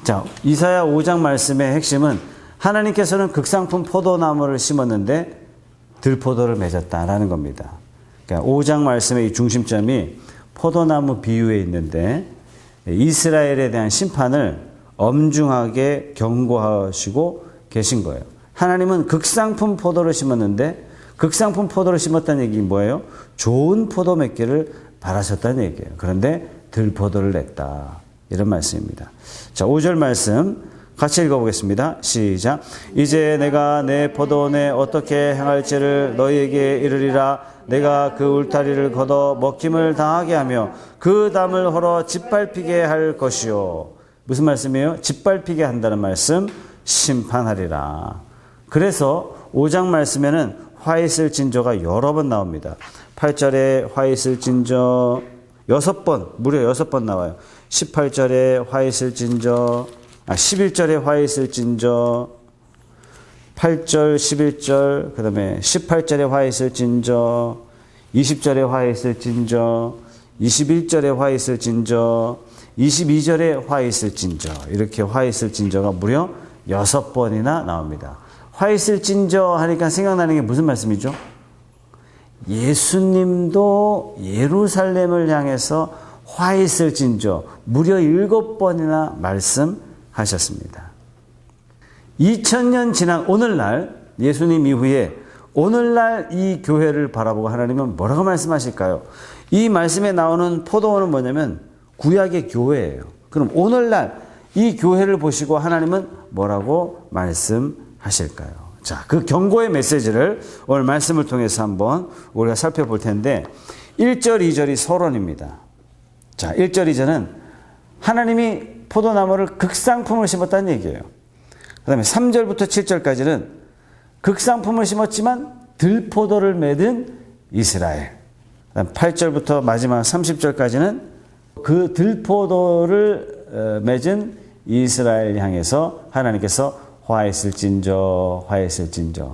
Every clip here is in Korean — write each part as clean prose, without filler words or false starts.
자, 이사야 5장 말씀의 핵심은 하나님께서는 극상품 포도나무를 심었는데 들포도를 맺었다라는 겁니다. 그러니까 5장 말씀의 이 중심점이 포도나무 비유에 있는데 이스라엘에 대한 심판을 엄중하게 경고하시고 계신 거예요. 하나님은 극상품 포도를 심었는데 극상품 포도를 심었다는 얘기는 뭐예요? 좋은 포도 맺기를 바라셨다는 얘기예요. 그런데 들포도를 냈다. 이런 말씀입니다. 자, 5절 말씀 같이 읽어보겠습니다. 시작. 이제 내가 내 포도원에 어떻게 행할지를 너희에게 이르리라. 내가 그 울타리를 걷어 먹힘을 당하게 하며 그 담을 헐어 짓밟히게 할 것이요. 무슨 말씀이에요? 짓밟히게 한다는 말씀, 심판하리라. 그래서 5장 말씀에는 화 있을 징조가 여러 번 나옵니다. 8절에 화 있을 징조 6번, 무려 6번 나와요. 18절에 화 있을 징조, 11절에 화 있을 징조, 8절, 11절, 그 다음에 18절에 화 있을 징조, 20절에 화 있을 징조, 21절에 화 있을 징조, 22절에 화 있을 징조. 이렇게 화 있을 징조가 무려 6번이나 나옵니다. 화 있을 징조 하니까 생각나는 게 무슨 말씀이죠? 예수님도 예루살렘을 향해서 화 있을 징조 무려 7번이나 말씀하셨습니다. 2000년 지난 오늘날 예수님 이후에 오늘날 이 교회를 바라보고 하나님은 뭐라고 말씀하실까요? 이 말씀에 나오는 포도원은 뭐냐면 구약의 교회예요. 그럼 오늘날 이 교회를 보시고 하나님은 뭐라고 말씀하실까요? 자, 그 경고의 메시지를 오늘 말씀을 통해서 한번 우리가 살펴볼 텐데 1절, 2절이 서론입니다. 자, 1절, 2절은 하나님이 포도나무를 극상품을 심었다는 얘기예요. 그 다음에 3절부터 7절까지는 극상품을 심었지만 들포도를 맺은 이스라엘. 그 다음 8절부터 마지막 30절까지는 그 들포도를 맺은 이스라엘 향해서 하나님께서 화했을진저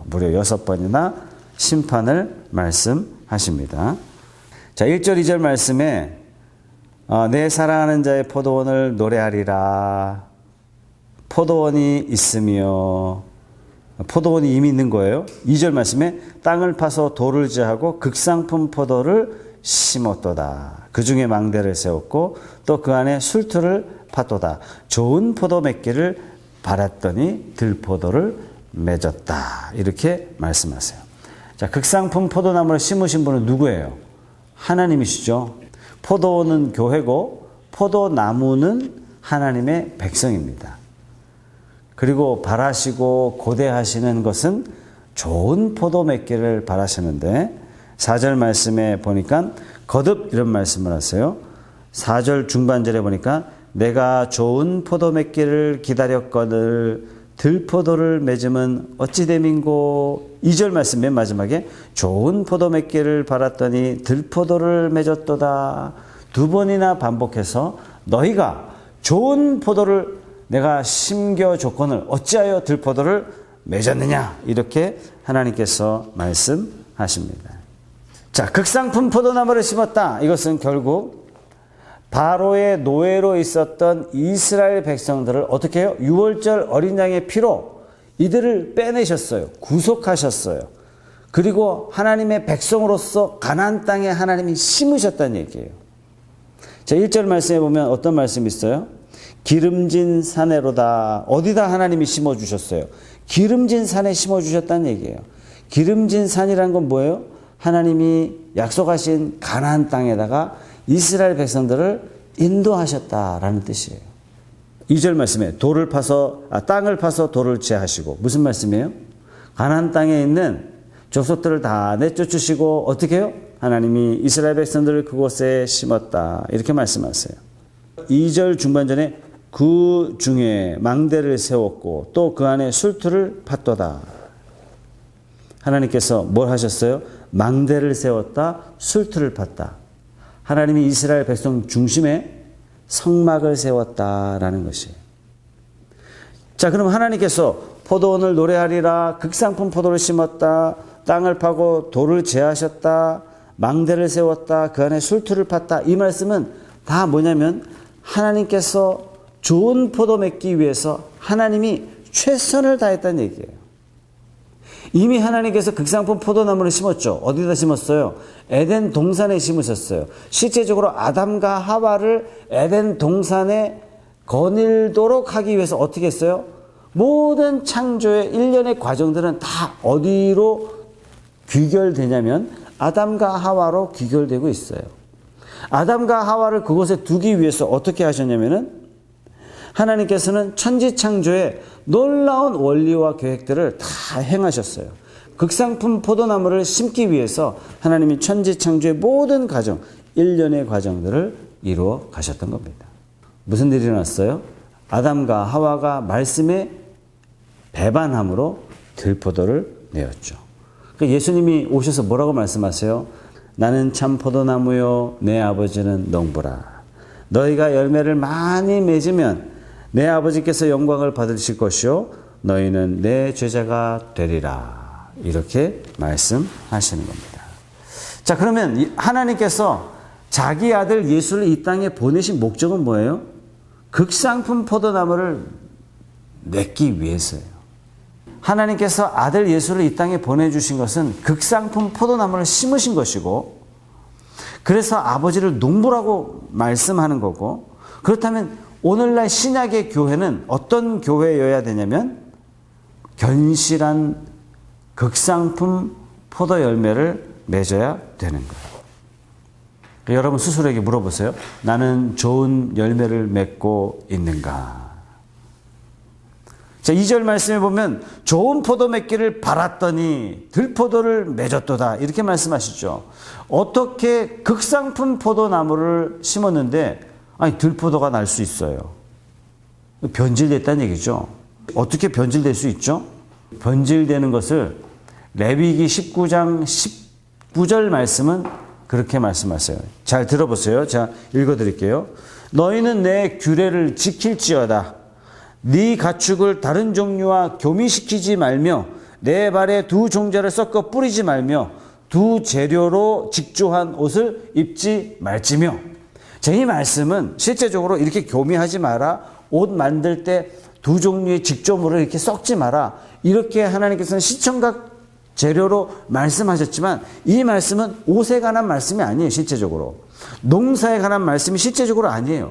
무려 6번이나 심판을 말씀하십니다. 자, 1절 2절 말씀에 내 사랑하는 자의 포도원을 노래하리라. 포도원이 있으며 포도원이 이미 있는 거예요. 2절 말씀에 땅을 파서 돌을 제하고 극상품 포도를 심었도다. 그 중에 망대를 세웠고 또 그 안에 술틀을 팠도다. 좋은 포도 맺기를 바랐더니 들포도를 맺었다. 이렇게 말씀하세요. 자, 극상품 포도나무를 심으신 분은 누구예요? 하나님이시죠. 포도는 교회고 포도나무는 하나님의 백성입니다. 그리고 바라시고 고대하시는 것은 좋은 포도 맺기를 바라시는데 4절 말씀에 보니까 거듭 이런 말씀을 하세요. 4절 중반절에 보니까 내가 좋은 포도 맺기를 기다렸거늘 들포도를 맺음은 어찌 됨인고. 2절 말씀 맨 마지막에 좋은 포도 맺기를 바랐더니 들포도를 맺었도다. 2번이나 반복해서 너희가 좋은 포도를 내가 심겨줬거늘 어찌하여 들포도를 맺었느냐. 이렇게 하나님께서 말씀하십니다. 자, 극상품 포도나무를 심었다. 이것은 결국 바로의 노예로 있었던 이스라엘 백성들을 어떻게 해요? 유월절 어린 양의 피로 이들을 빼내셨어요. 구속하셨어요. 그리고 하나님의 백성으로서 가나안 땅에 하나님이 심으셨다는 얘기예요. 자, 1절 말씀에 보면 어떤 말씀이 있어요? 기름진 산에로다. 어디다 하나님이 심어주셨어요? 기름진 산에 심어주셨다는 얘기예요. 기름진 산이란 건 뭐예요? 하나님이 약속하신 가나안 땅에다가 이스라엘 백성들을 인도하셨다라는 뜻이에요. 2절 말씀에 땅을 파서 돌을 제하시고 무슨 말씀이에요? 가나안 땅에 있는 족속들을 다 내쫓으시고 어떻게 해요? 하나님이 이스라엘 백성들을 그곳에 심었다. 이렇게 말씀하세요. 2절 중반전에 그 중에 망대를 세웠고 또 그 안에 술틀을 팠도다. 하나님께서 뭘 하셨어요? 망대를 세웠다. 술틀을 팠다. 하나님이 이스라엘 백성 중심에 성막을 세웠다라는 것이에요. 자, 그럼 하나님께서 포도원을 노래하리라. 극상품 포도를 심었다. 땅을 파고 돌을 제하셨다. 망대를 세웠다. 그 안에 술틀을 팠다. 이 말씀은 다 뭐냐면 하나님께서 좋은 포도 맺기 위해서 하나님이 최선을 다했다는 얘기예요. 이미 하나님께서 극상품 포도나무를 심었죠. 어디다 심었어요? 에덴 동산에 심으셨어요. 실제적으로 아담과 하와를 에덴 동산에 거닐도록 하기 위해서 어떻게 했어요? 모든 창조의 일련의 과정들은 다 어디로 귀결되냐면 아담과 하와로 귀결되고 있어요. 아담과 하와를 그곳에 두기 위해서 어떻게 하셨냐면은 하나님께서는 천지창조의 놀라운 원리와 계획들을 다 행하셨어요. 극상품 포도나무를 심기 위해서 하나님이 천지창조의 모든 과정, 일련의 과정들을 이루어 가셨던 겁니다. 무슨 일이 일어났어요? 아담과 하와가 말씀에 배반함으로 들포도를 내었죠. 그러니까 예수님이 오셔서 뭐라고 말씀하세요? 나는 참 포도나무요 내 아버지는 농부라. 너희가 열매를 많이 맺으면 내 아버지께서 영광을 받으실 것이요 너희는 내 제자가 되리라. 이렇게 말씀하시는 겁니다. 자, 그러면 하나님께서 자기 아들 예수를 이 땅에 보내신 목적은 뭐예요? 극상품 포도나무를 맺기 위해서예요. 하나님께서 아들 예수를 이 땅에 보내주신 것은 극상품 포도나무를 심으신 것이고, 그래서 아버지를 농부라고 말씀하는 거고, 그렇다면 오늘날 신약의 교회는 어떤 교회여야 되냐면 견실한 극상품 포도 열매를 맺어야 되는 거예요. 여러분 스스로에게 물어보세요. 나는 좋은 열매를 맺고 있는가? 자, 2절 말씀에 보면 좋은 포도 맺기를 바랐더니 들포도를 맺었도다. 이렇게 말씀하시죠. 어떻게 극상품 포도나무를 심었는데 아니 들포도가 날 수 있어요? 변질됐다는 얘기죠. 어떻게 변질될 수 있죠? 변질되는 것을 레위기 19장 19절 말씀은 그렇게 말씀하세요. 잘 들어보세요. 자, 읽어드릴게요. 너희는 내 규례를 지킬지어다. 네 가축을 다른 종류와 교미시키지 말며 내 발에 두 종자를 섞어 뿌리지 말며 두 재료로 직조한 옷을 입지 말지며. 자, 이 말씀은 실제적으로 이렇게 교미하지 마라. 옷 만들 때 두 종류의 직조물을 이렇게 섞지 마라. 이렇게 하나님께서는 시청각 재료로 말씀하셨지만 이 말씀은 옷에 관한 말씀이 아니에요. 실제적으로. 농사에 관한 말씀이 실제적으로 아니에요.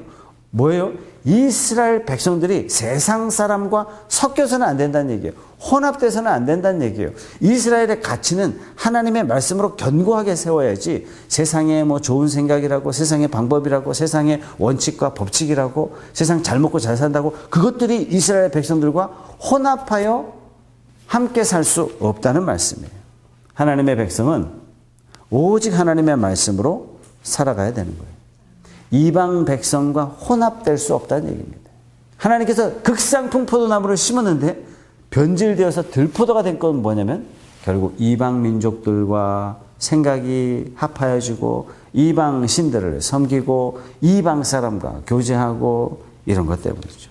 뭐예요? 이스라엘 백성들이 세상 사람과 섞여서는 안 된다는 얘기예요. 혼합돼서는 안 된다는 얘기예요. 이스라엘의 가치는 하나님의 말씀으로 견고하게 세워야지 세상에 뭐 좋은 생각이라고, 세상의 방법이라고, 세상의 원칙과 법칙이라고, 세상 잘 먹고 잘 산다고 그것들이 이스라엘 백성들과 혼합하여 함께 살 수 없다는 말씀이에요. 하나님의 백성은 오직 하나님의 말씀으로 살아가야 되는 거예요. 이방 백성과 혼합될 수 없다는 얘기입니다. 하나님께서 극상품 포도나무를 심었는데 변질되어서 들포도가 된 건 뭐냐면 결국 이방 민족들과 생각이 합하여지고 이방 신들을 섬기고 이방 사람과 교제하고 이런 것 때문이죠.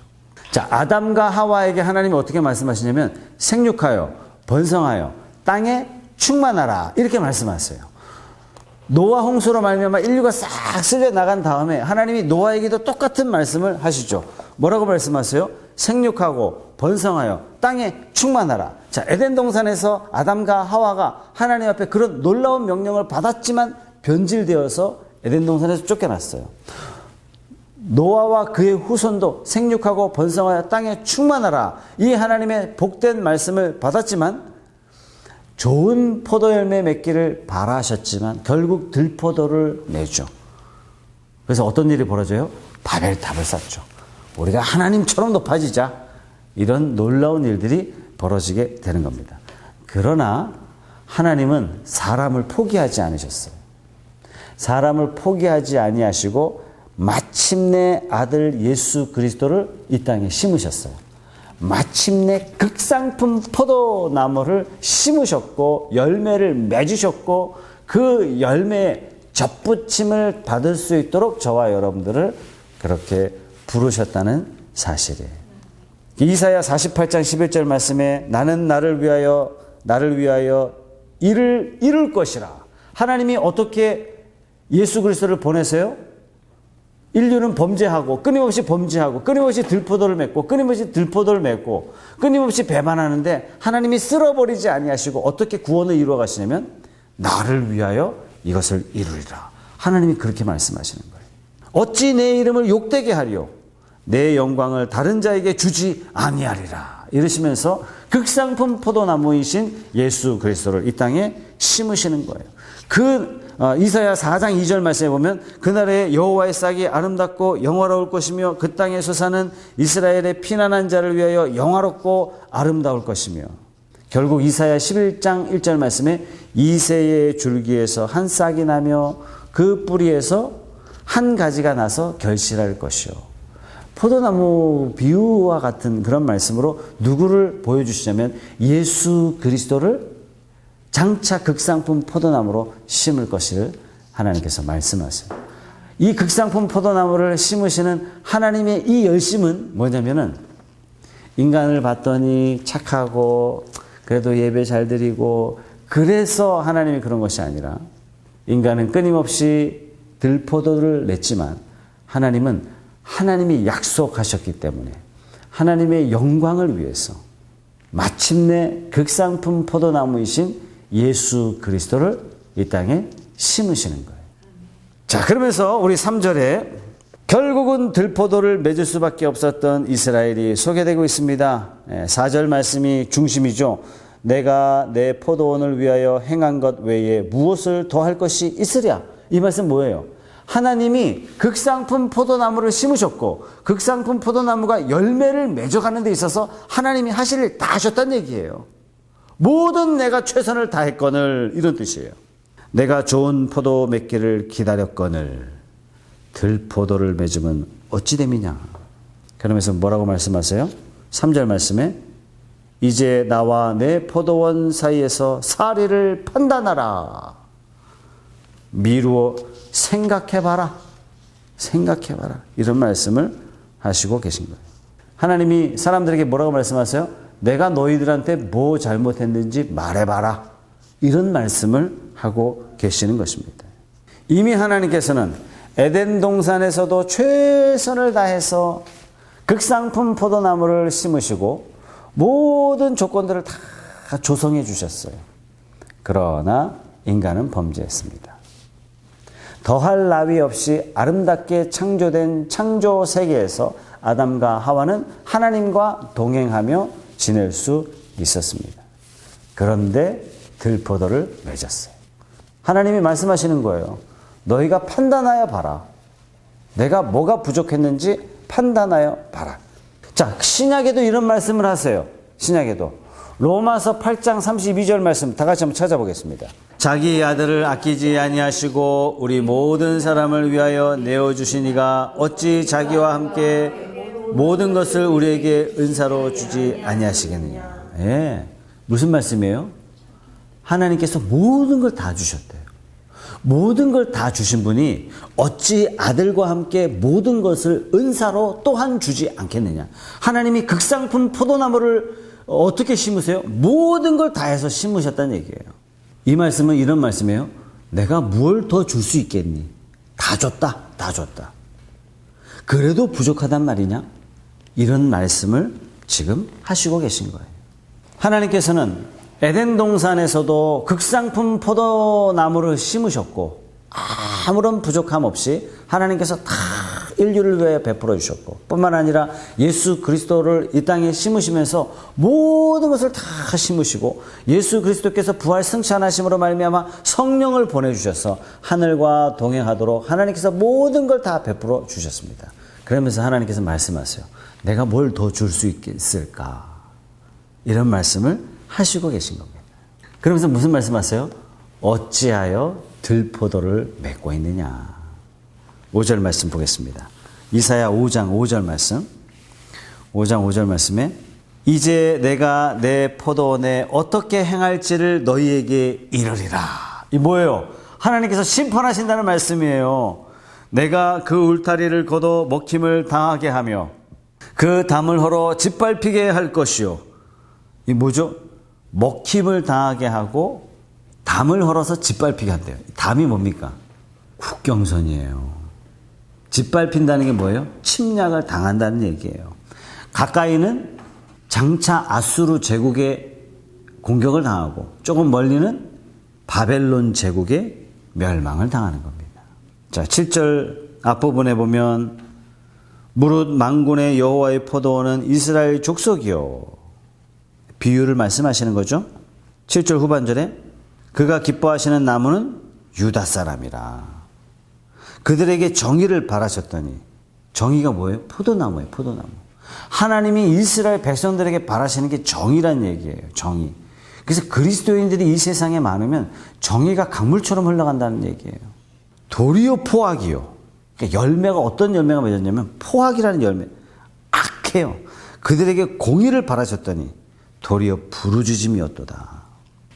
자, 아담과 하와에게 하나님이 어떻게 말씀하시냐면 생육하여 번성하여 땅에 충만하라 이렇게 말씀하세요. 노아 홍수로 말미암아 인류가 싹 쓸려 나간 다음에 하나님이 노아에게도 똑같은 말씀을 하시죠. 뭐라고 말씀하세요? 생육하고 번성하여 땅에 충만하라. 자, 에덴 동산에서 아담과 하와가 하나님 앞에 그런 놀라운 명령을 받았지만 변질되어서 에덴 동산에서 쫓겨났어요. 노아와 그의 후손도 생육하고 번성하여 땅에 충만하라. 이 하나님의 복된 말씀을 받았지만 좋은 포도 열매 맺기를 바라셨지만 결국 들포도를 내죠. 그래서 어떤 일이 벌어져요? 바벨탑을 쌓죠. 우리가 하나님처럼 높아지자. 이런 놀라운 일들이 벌어지게 되는 겁니다. 그러나 하나님은 사람을 포기하지 않으셨어요. 사람을 포기하지 아니하시고 마침내 아들 예수 그리스도를 이 땅에 심으셨어요. 마침내 극상품 포도나무를 심으셨고 열매를 맺으셨고 그 열매에 접붙임을 받을 수 있도록 저와 여러분들을 그렇게 부르셨다는 사실이에요. 이사야 48장 11절 말씀에 나는 나를 위하여 일을 이룰 것이라. 하나님이 어떻게 예수 그리스도를 보내세요? 인류는 범죄하고 끊임없이 범죄하고 끊임없이 들포도를 맺고 끊임없이 들포도를 맺고 끊임없이 배반하는데 하나님이 쓸어버리지 아니하시고 어떻게 구원을 이루어 가시냐면 나를 위하여 이것을 이루리라. 하나님이 그렇게 말씀하시는 거예요. 어찌 내 이름을 욕되게 하리요 내 영광을 다른 자에게 주지 아니하리라. 이러시면서 극상품 포도나무이신 예수 그리스도를 이 땅에 심으시는 거예요. 이사야 4장 2절 말씀에 보면 그날에 여호와의 싹이 아름답고 영화로울 것이며 그 땅에서 사는 이스라엘의 피난한 자를 위하여 영화롭고 아름다울 것이며 결국 이사야 11장 1절 말씀에 이새의 줄기에서 한 싹이 나며 그 뿌리에서 한 가지가 나서 결실할 것이요. 포도나무 비유와 같은 그런 말씀으로 누구를 보여주시냐면 예수 그리스도를 장차 극상품 포도나무로 심을 것을 하나님께서 말씀하세요. 이 극상품 포도나무를 심으시는 하나님의 이 열심은 뭐냐면은 인간을 봤더니 착하고 그래도 예배 잘 드리고 그래서 하나님이 그런 것이 아니라 인간은 끊임없이 들포도를 냈지만 하나님은 하나님이 약속하셨기 때문에 하나님의 영광을 위해서 마침내 극상품 포도나무이신 예수 그리스도를 이 땅에 심으시는 거예요. 자, 그러면서 우리 3절에 결국은 들포도를 맺을 수밖에 없었던 이스라엘이 소개되고 있습니다. 4절 말씀이 중심이죠. 내가 내 포도원을 위하여 행한 것 외에 무엇을 더할 것이 있으랴. 이 말씀 뭐예요? 하나님이 극상품 포도나무를 심으셨고 극상품 포도나무가 열매를 맺어가는 데 있어서 하나님이 하실 일 다 하셨다는 얘기예요. 모든 내가 최선을 다했거늘 이런 뜻이에요. 내가 좋은 포도 맺기를 기다렸거늘 들포도를 맺으면 어찌 됨이냐. 그러면서 뭐라고 말씀하세요? 3절 말씀에 이제 나와 내 포도원 사이에서 사리를 판단하라. 미루어 생각해봐라. 생각해봐라. 이런 말씀을 하시고 계신 거예요. 하나님이 사람들에게 뭐라고 말씀하세요? 내가 너희들한테 뭐 잘못했는지 말해봐라. 이런 말씀을 하고 계시는 것입니다. 이미 하나님께서는 에덴 동산에서도 최선을 다해서 극상품 포도나무를 심으시고 모든 조건들을 다 조성해 주셨어요. 그러나 인간은 범죄했습니다. 더할 나위 없이 아름답게 창조된 창조 세계에서 아담과 하와는 하나님과 동행하며 지낼 수 있었습니다. 그런데 들포도를 맺었어요. 하나님이 말씀하시는 거예요. 너희가 판단하여 봐라. 내가 뭐가 부족했는지 판단하여 봐라. 자, 신약에도 이런 말씀을 하세요. 신약에도. 로마서 8장 32절 말씀 다 같이 한번 찾아보겠습니다. 자기 아들을 아끼지 아니하시고 우리 모든 사람을 위하여 내어주시니가 어찌 자기와 함께 모든 것을 우리에게 은사로 주지 아니하시겠느냐. 예. 무슨 말씀이에요? 하나님께서 모든 걸 다 주셨대요. 모든 걸 다 주신 분이 어찌 아들과 함께 모든 것을 은사로 또한 주지 않겠느냐. 하나님이 극상품 포도나무를 어떻게 심으세요? 모든 걸 다 해서 심으셨다는 얘기예요. 이 말씀은 이런 말씀이에요. 내가 뭘 더 줄 수 있겠니? 다 줬다. 다 줬다. 그래도 부족하단 말이냐? 이런 말씀을 지금 하시고 계신 거예요. 하나님께서는 에덴 동산에서도 극상품 포도나무를 심으셨고 아무런 부족함 없이 하나님께서 다 인류를 위해 베풀어 주셨고 뿐만 아니라 예수 그리스도를 이 땅에 심으시면서 모든 것을 다 심으시고 예수 그리스도께서 부활 승천하심으로 말미암아 성령을 보내주셔서 하늘과 동행하도록 하나님께서 모든 걸 다 베풀어 주셨습니다. 그러면서 하나님께서 말씀하세요. 내가 뭘 더 줄 수 있을까? 이런 말씀을 하시고 계신 겁니다. 그러면서 무슨 말씀하세요? 어찌하여 들포도를 맺고 있느냐. 5절 말씀 보겠습니다. 이사야 5장 5절 말씀. 5장 5절 말씀에 이제 내가 내 포도원에 어떻게 행할지를 너희에게 이르리라. 이 뭐예요? 하나님께서 심판하신다는 말씀이에요. 내가 그 울타리를 걷어 먹힘을 당하게 하며 그 담을 헐어 짓밟히게 할 것이요. 이 뭐죠? 먹힘을 당하게 하고 담을 헐어서 짓밟히게 한대요. 담이 뭡니까? 국경선이에요. 짓밟힌다는 게 뭐예요? 침략을 당한다는 얘기예요. 가까이는 장차 아수르 제국의 공격을 당하고 조금 멀리는 바벨론 제국의 멸망을 당하는 겁니다. 자, 7절 앞부분에 보면 무릇 만군의 여호와의 포도원은 이스라엘 족속이요. 비유를 말씀하시는 거죠. 7절 후반절에 그가 기뻐하시는 나무는 유다 사람이라. 그들에게 정의를 바라셨더니 정의가 뭐예요? 포도나무예요. 포도나무. 하나님이 이스라엘 백성들에게 바라시는 게 정의란 얘기예요. 정의. 그래서 그리스도인들이 이 세상에 많으면 정의가 강물처럼 흘러간다는 얘기예요. 도리어 포악이요. 그러니까 열매가 어떤 열매가 맺었냐면 포악이라는 열매. 악해요. 그들에게 공의를 바라셨더니 도리어 부르짖음이었도다.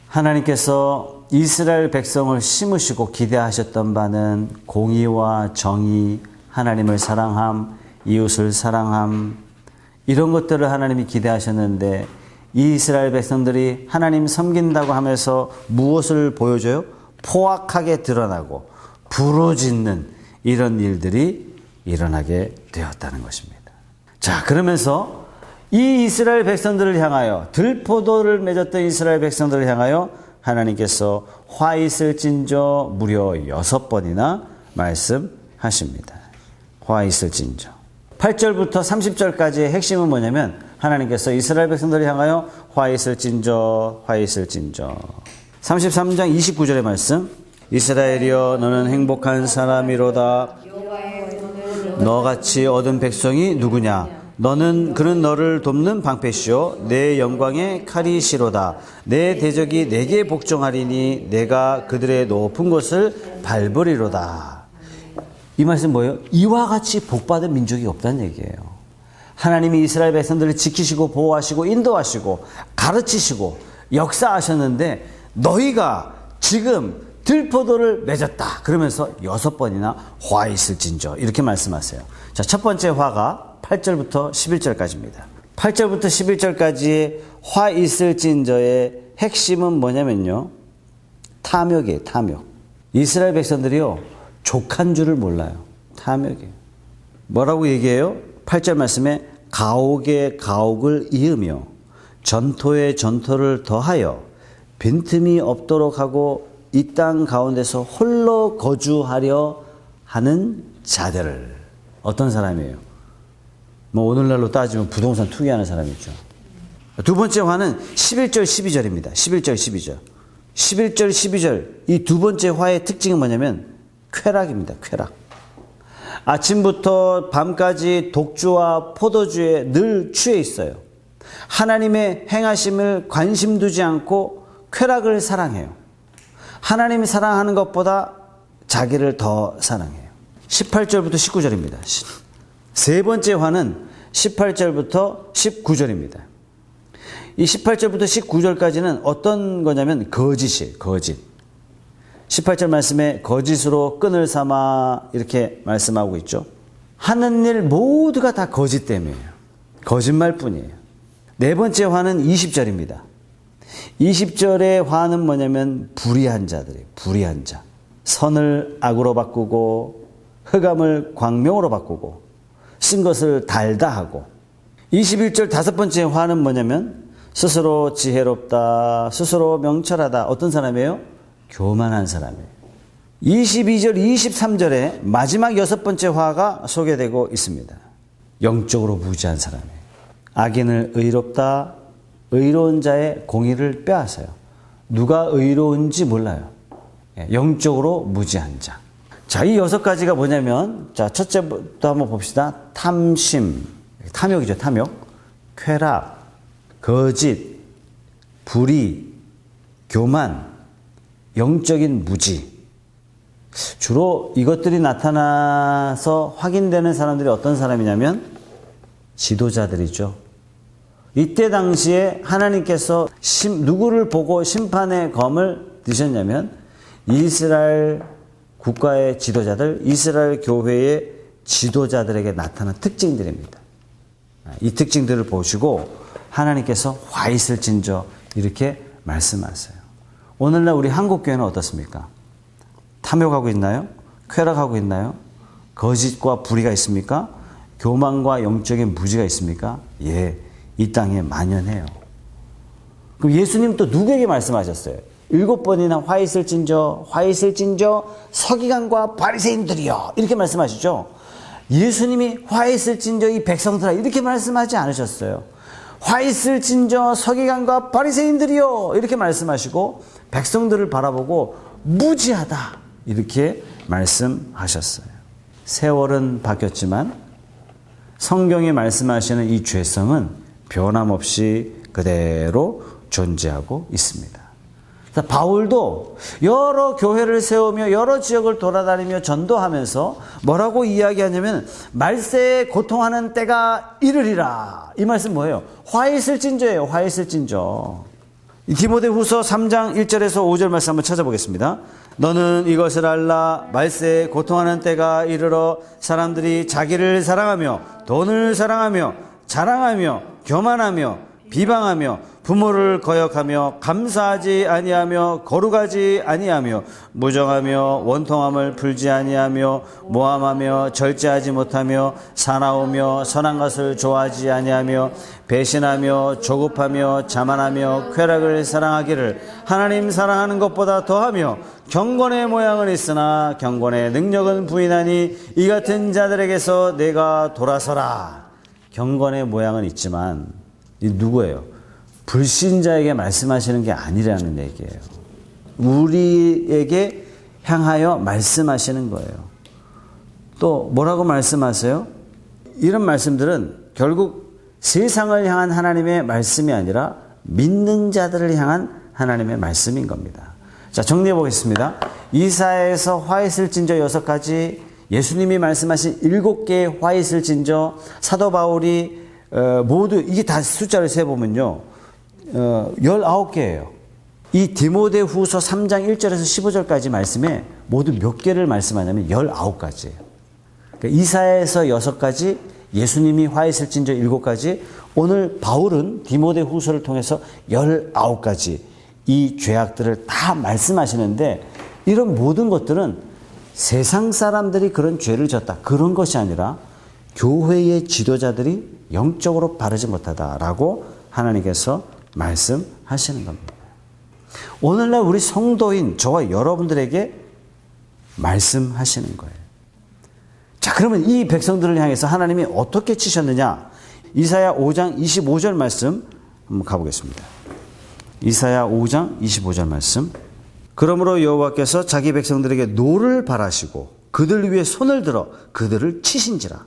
하나님께서 이스라엘 백성을 심으시고 기대하셨던 바는 공의와 정의, 하나님을 사랑함, 이웃을 사랑함, 이런 것들을 하나님이 기대하셨는데 이 이스라엘 백성들이 하나님 섬긴다고 하면서 무엇을 보여줘요? 포악하게 드러나고 부르짖는 이런 일들이 일어나게 되었다는 것입니다. 자, 그러면서 이 이스라엘 백성들을 향하여 들포도를 맺었던 이스라엘 백성들을 향하여 하나님께서 화 있을진저 무려 6번이나 말씀하십니다. 화 있을진저. 8절부터 30절까지의 핵심은 뭐냐면 하나님께서 이스라엘 백성들을 향하여 화 있을진저 화 있을진저. 33장 29절의 말씀. 이스라엘이여 너는 행복한 사람이로다. 너같이 얻은 백성이 누구냐? 그는 너를 돕는 방패시오 내 영광의 칼이시로다. 내 대적이 내게 복종하리니 내가 그들의 높은 곳을 밟으리로다. 이 말씀 뭐예요? 이와 같이 복받은 민족이 없다는 얘기예요. 하나님이 이스라엘 백성들을 지키시고 보호하시고 인도하시고 가르치시고 역사하셨는데 너희가 지금 들포도를 맺었다. 그러면서 6번이나 화 있을진저 이렇게 말씀하세요. 자, 첫 번째 화가 8절부터 11절까지입니다. 8절부터 11절까지의 화 있을진저의 핵심은 뭐냐면요. 탐욕이에요. 탐욕. 이스라엘 백성들이요. 족한 줄을 몰라요. 탐욕이에요. 뭐라고 얘기해요? 8절 말씀에 가옥에 가옥을 이으며 전토에 전토를 더하여 빈틈이 없도록 하고 이 땅 가운데서 홀로 거주하려 하는 자들을. 어떤 사람이에요? 뭐 오늘날로 따지면 부동산 투기하는 사람이죠. 두 번째 화는 11절 12절입니다. 11절 12절. 11절 12절 이 두 번째 화의 특징은 뭐냐면 쾌락입니다. 쾌락. 아침부터 밤까지 독주와 포도주에 늘 취해 있어요. 하나님의 행하심을 관심 두지 않고 쾌락을 사랑해요. 하나님이 사랑하는 것보다 자기를 더 사랑해요. 18절부터 19절입니다. 세 번째 화는 18절부터 19절입니다. 이 18절부터 19절까지는 어떤 거냐면 거짓이에요. 거짓. 18절 말씀에 거짓으로 끈을 삼아 이렇게 말씀하고 있죠. 하는 일 모두가 다 거짓 때문이에요. 거짓말뿐이에요. 네 번째 화는 20절입니다. 20절의 화는 뭐냐면 불의한 자들이에요. 불의한 자. 선을 악으로 바꾸고 흑암을 광명으로 바꾸고 쓴 것을 달다 하고. 21절 다섯 번째 화는 뭐냐면 스스로 지혜롭다, 스스로 명철하다. 어떤 사람이에요? 교만한 사람이에요. 22절, 23절에 마지막 여섯 번째 화가 소개되고 있습니다. 영적으로 무지한 사람이에요. 악인을 의롭다, 의로운 자의 공의를 빼앗아요. 누가 의로운지 몰라요. 영적으로 무지한 자. 자, 이 여섯 가지가 뭐냐면, 자, 첫째부터 한번 봅시다. 탐심, 탐욕이죠, 탐욕. 쾌락, 거짓, 불의, 교만, 영적인 무지. 주로 이것들이 나타나서 확인되는 사람들이 어떤 사람이냐면 지도자들이죠. 이때 당시에 하나님께서 누구를 보고 심판의 검을 드셨냐면 이스라엘 국가의 지도자들, 이스라엘 교회의 지도자들에게 나타난 특징들입니다. 이 특징들을 보시고 하나님께서 화 있을진저 이렇게 말씀하세요. 오늘날 우리 한국교회는 어떻습니까? 탐욕하고 있나요? 쾌락하고 있나요? 거짓과 불의가 있습니까? 교만과 영적인 무지가 있습니까? 예, 이 땅에 만연해요. 그럼 예수님 또 누구에게 말씀하셨어요? 7번이나 화 있을진저 서기관과 바리새인들이여 이렇게 말씀하시죠. 예수님이 화 있을진저 이 백성들아 이렇게 말씀하지 않으셨어요. 화 있을진저 서기관과 바리새인들이여 이렇게 말씀하시고 백성들을 바라보고 무지하다 이렇게 말씀하셨어요. 세월은 바뀌었지만 성경이 말씀하시는 이 죄성은 변함없이 그대로 존재하고 있습니다. 바울도 여러 교회를 세우며 여러 지역을 돌아다니며 전도하면서 뭐라고 이야기하냐면 말세에 고통하는 때가 이르리라. 이 말씀 뭐예요? 화 있을진저예요. 화 있을진저. 디모데후서 3장 1절에서 5절 말씀 한번 찾아보겠습니다. 너는 이것을 알라. 말세에 고통하는 때가 이르러 사람들이 자기를 사랑하며 돈을 사랑하며 자랑하며 교만하며 비방하며 부모를 거역하며 감사하지 아니하며 거룩하지 아니하며 무정하며 원통함을 풀지 아니하며 모함하며 절제하지 못하며 사나우며 선한 것을 좋아하지 아니하며 배신하며 조급하며 자만하며 쾌락을 사랑하기를 하나님 사랑하는 것보다 더하며 경건의 모양은 있으나 경건의 능력은 부인하니 이 같은 자들에게서 내가 돌아서라. 경건의 모양은 있지만 이 누구예요? 불신자에게 말씀하시는 게 아니라는 얘기예요. 우리에게 향하여 말씀하시는 거예요. 또 뭐라고 말씀하세요? 이런 말씀들은 결국 세상을 향한 하나님의 말씀이 아니라 믿는 자들을 향한 하나님의 말씀인 겁니다. 자, 정리해 보겠습니다. 이사야에서 화 있을진저 6가지, 예수님이 말씀하신 7개의 화 있을진저, 사도 바울이 모두 이게 다 숫자를 세보면요 19개예요. 이 디모데후서 3장 1절에서 15절까지 말씀에 모두 몇 개를 말씀하냐면 19가지예요. 그러니까 이사야에서 6가지, 예수님이 화 있을진저 7가지, 오늘 바울은 디모데후서를 통해서 19가지 이 죄악들을 다 말씀하시는데, 이런 모든 것들은 세상 사람들이 그런 죄를 졌다 그런 것이 아니라 교회의 지도자들이 영적으로 바르지 못하다라고 하나님께서 말씀하시는 겁니다. 오늘날 우리 성도인 저와 여러분들에게 말씀하시는 거예요. 자, 그러면 이 백성들을 향해서 하나님이 어떻게 치셨느냐? 이사야 5장 25절 말씀 한번 가보겠습니다. 이사야 5장 25절 말씀. 그러므로 여호와께서 자기 백성들에게 노를 바라시고 그들 위에 손을 들어 그들을 치신지라.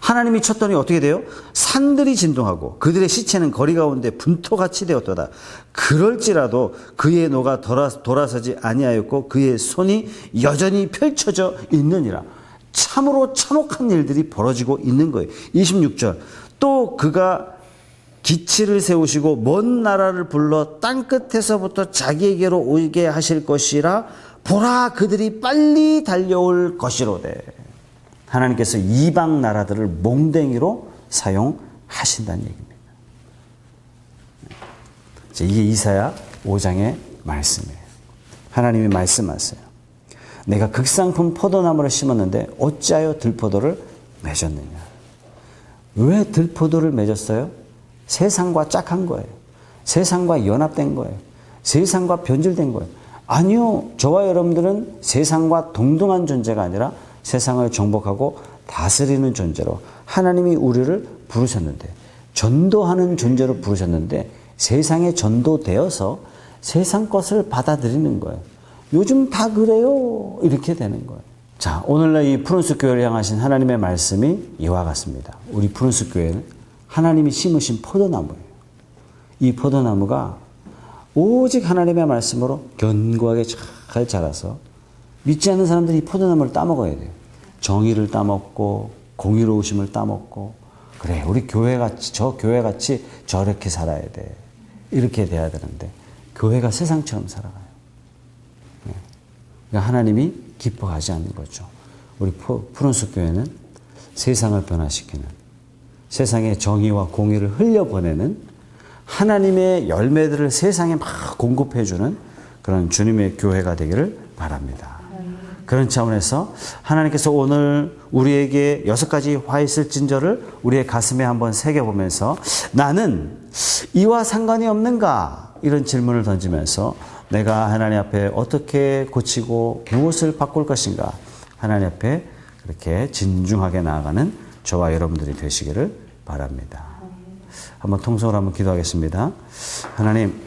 하나님이 쳤더니 어떻게 돼요? 산들이 진동하고 그들의 시체는 거리 가운데 분토같이 되었도다. 그럴지라도 그의 노가 돌아서지 아니하였고 그의 손이 여전히 펼쳐져 있느니라. 참으로 참혹한 일들이 벌어지고 있는 거예요. 26절. 또 그가 기치를 세우시고 먼 나라를 불러 땅끝에서부터 자기에게로 오게 하실 것이라. 보라, 그들이 빨리 달려올 것이로되. 하나님께서 이방 나라들을 몽댕이로 사용하신다는 얘기입니다. 이게 이사야 5장의 말씀이에요. 하나님이 말씀하세요. 내가 극상품 포도나무를 심었는데 어찌하여 들포도를 맺었느냐. 왜 들포도를 맺었어요? 세상과 짝한 거예요. 세상과 연합된 거예요. 세상과 변질된 거예요. 아니요, 저와 여러분들은 세상과 동등한 존재가 아니라 세상을 정복하고 다스리는 존재로 하나님이 우리를 부르셨는데, 전도하는 존재로 부르셨는데 세상에 전도되어서 세상 것을 받아들이는 거예요. 요즘 다 그래요. 이렇게 되는 거예요. 자, 오늘날 이 푸른숲 교회를 향하신 하나님의 말씀이 이와 같습니다. 우리 푸른숲 교회는 하나님이 심으신 포도나무예요. 이 포도나무가 오직 하나님의 말씀으로 견고하게 잘 자라서 믿지 않는 사람들이 이 포도나무를 따먹어야 돼요. 정의를 따먹고 공의로우심을 따먹고, 그래 우리 교회같이 저 교회같이 저렇게 살아야 돼. 이렇게 돼야 되는데 교회가 세상처럼 살아가요. 그러니까 하나님이 기뻐하지 않는 거죠. 우리 푸른숲 교회는 세상을 변화시키는, 세상의 정의와 공의를 흘려보내는, 하나님의 열매들을 세상에 막 공급해주는 그런 주님의 교회가 되기를 바랍니다. 그런 차원에서 하나님께서 오늘 우리에게 6가지 화 있을 징조를 우리의 가슴에 한번 새겨보면서 나는 이와 상관이 없는가? 이런 질문을 던지면서 내가 하나님 앞에 어떻게 고치고 무엇을 바꿀 것인가? 하나님 앞에 그렇게 진중하게 나아가는 저와 여러분들이 되시기를 바랍니다. 한번 통성으로 한번 기도하겠습니다. 하나님,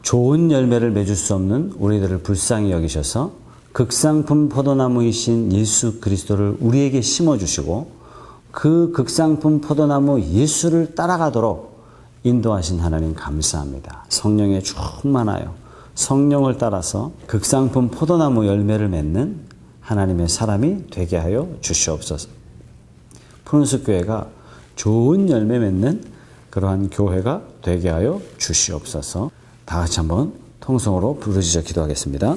좋은 열매를 맺을 수 없는 우리들을 불쌍히 여기셔서 극상품 포도나무이신 예수 그리스도를 우리에게 심어주시고 그 극상품 포도나무 예수를 따라가도록 인도하신 하나님 감사합니다. 성령에 충만하여 성령을 따라서 극상품 포도나무 열매를 맺는 하나님의 사람이 되게 하여 주시옵소서. 푸른숲 교회가 좋은 열매 맺는 그러한 교회가 되게 하여 주시옵소서. 다 같이 한번 통성으로 부르짖어 기도하겠습니다.